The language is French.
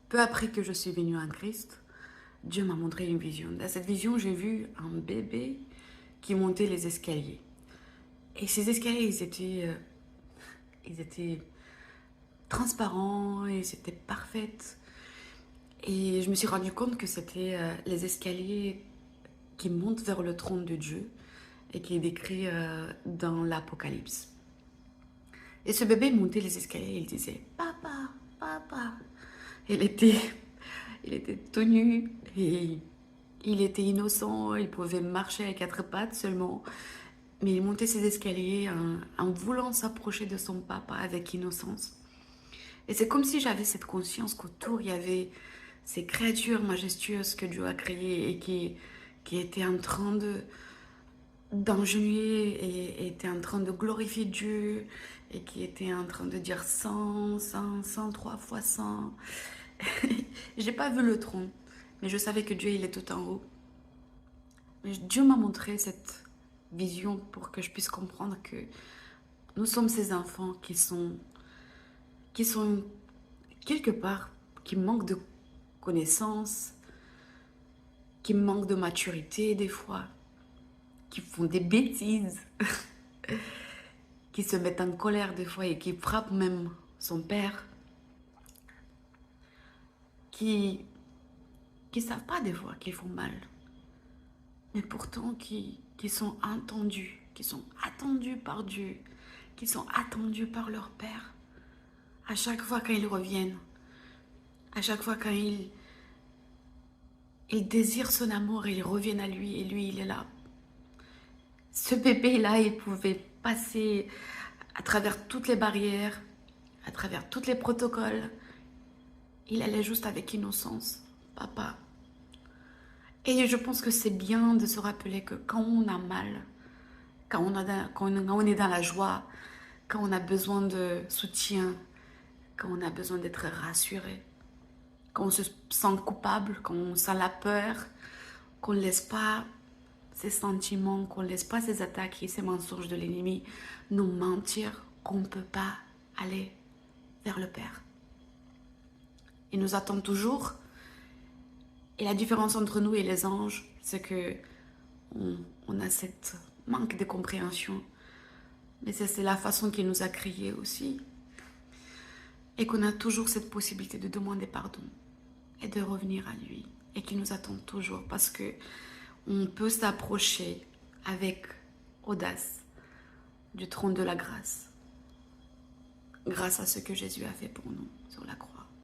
peu après que je suis venue en Christ, Dieu m'a montré une vision. Dans cette vision, j'ai vu un bébé qui montait les escaliers. Et ces escaliers, ils étaient transparents et c'était parfait. Et je me suis rendu compte que c'était les escaliers qui montent vers le trône de Dieu et qui est décrit dans l'Apocalypse. Et ce bébé montait les escaliers et il disait papa, papa. Il était, il était tout nu et il était innocent, il pouvait marcher à quatre pattes seulement. Mais il montait ses escaliers en voulant s'approcher de son papa avec innocence. Et c'est comme si j'avais cette conscience qu'autour, il y avait ces créatures majestueuses que Dieu a créées et qui étaient en train d'agenouiller et étaient en train de glorifier Dieu et qui étaient en train de dire 100, 100, 103 fois 100. J'ai pas vu le trône, mais je savais que Dieu, il est tout en haut. Mais Dieu m'a montré cette vision pour que je puisse comprendre que nous sommes ces enfants qui sont quelque part, qui manquent de connaissances, qui manquent de maturité des fois, qui font des bêtises, qui se mettent en colère des fois et qui frappent même son père, qui savent pas des fois qu'ils font mal, mais pourtant qui sont attendus par Dieu, qui sont attendus par leur père. À chaque fois quand ils reviennent, à chaque fois quand ils désirent son amour, ils reviennent à lui et lui, il est là. Ce bébé-là, il pouvait passer à travers toutes les barrières, à travers tous les protocoles. Il allait juste avec innocence. Papa. Et je pense que c'est bien de se rappeler que quand on a mal, quand on est dans la joie, quand on a besoin de soutien, quand on a besoin d'être rassuré, quand on se sent coupable, quand on sent la peur, qu'on ne laisse pas ces sentiments, qu'on ne laisse pas ces attaques et ces mensonges de l'ennemi nous mentir qu'on ne peut pas aller vers le Père. Il nous attend toujours. Et la différence entre nous et les anges, c'est que on a cette manque de compréhension. Mais c'est la façon qu'il nous a créés aussi. Et qu'on a toujours cette possibilité de demander pardon et de revenir à lui. Et qu'il nous attend toujours parce que on peut s'approcher avec audace du trône de la grâce. Grâce à ce que Jésus a fait pour nous sur la croix.